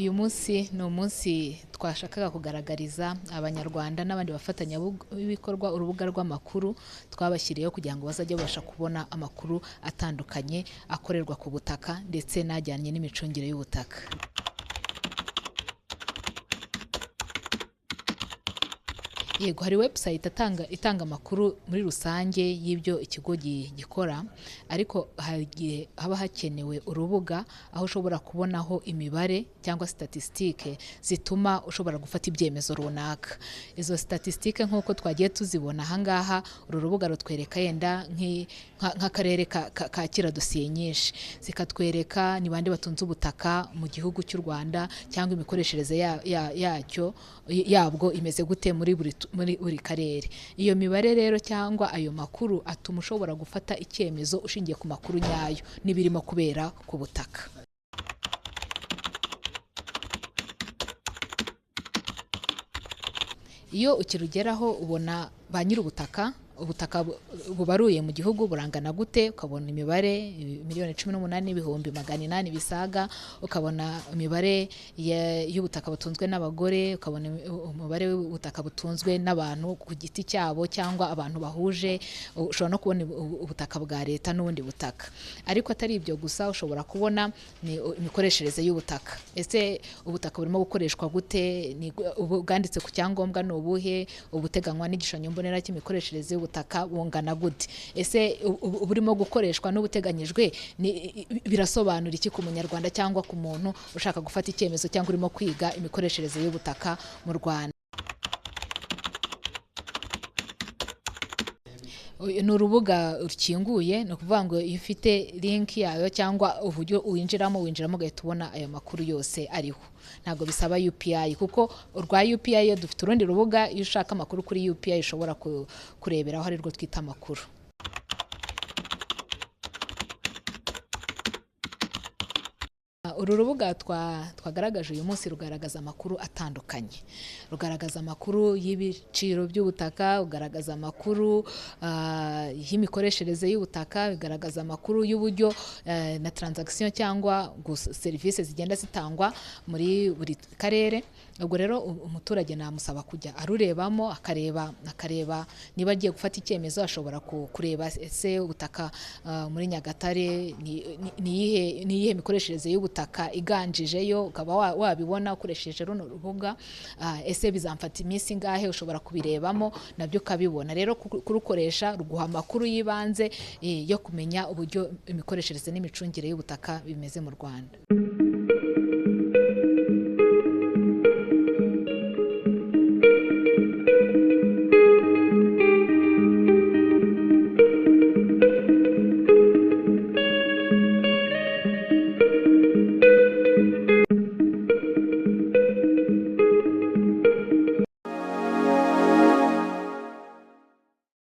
Uyu munsi ni umunsi twashakaga kugaragariza abanyarwanda n'abandi bafatanyabikorwa urubuga rw'amakuru twabashyiriyeho kugira ngo bazajye babasha kubona amakuru atandukanye akorerwa ku butaka ndetse n'ajyanye n'imicungire y'ubutaka. Yego, hari website itanga amakuru muri rusange y'ibyo ikigo gikora, ariko haba hakenewe urubuga aho ushobora kubonaho imibare cyangwa statistique zituma ushobora gufata ibyemezo runaka. Izo statistique nk'uko twagiye tuzibona ahangaha, uru rubuga rutwereka yenda nk'akarere kakira dosiye nyinshi, zikatwereka ni bande batunze ubutaka mu gihugu cy'u Rwanda cyangwa imikoreshereze yabwo imeze gute muri buri karere. Iyo mibare rero cyangwa ayo makuru atuma ushobora gufata icyemezo ushingiye ku makuru nyayo n'ibirimo kubera ku butaka. Iyo ukirugeraho ubona ba nyir'ubutaka, ubutaka bubaruye mu gihugu burangana gute, ukabona imibare 1,18,800 bisaga, ukabona imibare y'ubutaka butunzwe n'abagore, ukabona umubare w'ubutaka butunzwe n'abantu ku giti cyabo cyangwa abantu bahuje, ushobora no kubona ubutaka bwa leta n'ubundi butaka. Ariko atari ibyo gusa, ushobora kubona imikoreshereze y'ubutaka. Ese ubutaka burimo gukoreshwa gute, ubwanditse ku cyangombwa ni ubuhe, ubuteganywa n'igishushanyo mbonera cy'imikoreshereze ubutaka bungana gute. Ese burimo gukoreshwa n'ubuteganyijwe birasobanura iki ku munyarwanda cyangwa ku muntu ushaka gufata icyemezo cyangwa urimo kwiga imikoreshereze y'ubutaka mu Rwanda. Ni urubuga rukinguye, ni ukuvuga ngo iyo ufite link yayo cyangwa uburyo winjiramo ugahita ubona ayo makuru yose ariho. Ntabwo bisaba UPI, kuko urwa UPI iyo dufite urundi rubuga, iyo ushaka amakuru kuri UPI ushobora kureberaho, ari rwo twita amakuru. Uru rubuga twagaragaje uyu munsi rugaragaza amakuru atandukanye. Rugaragaza amakuru y'ibiciro by'ubutaka, rugaragaza amakuru y'imikoreshereze y'ubutaka, bigaragaza amakuru y'uburyo na transaction cyangwa serivisi zigenda zitangwa muri buri karere. Ubwo rero umuturage namusaba kujya arurebamo akareba niba agiye gufata icyemezo, ashobora kureba ese ubutaka muri Nyagatare ni iyihe mikoreshereze y'ubutaka iganjijeyo, ukaba wabibona ukoresheje runo rubuga. Ese bizamfata iminsi ingahe, ushobora kubirebamo nabyo ukabibona. Rero kurukoresha ruguha amakuru y'ibanze yo kumenya uburyo imikoreshereze n'imicungire y'ubutaka bimeze mu Rwanda.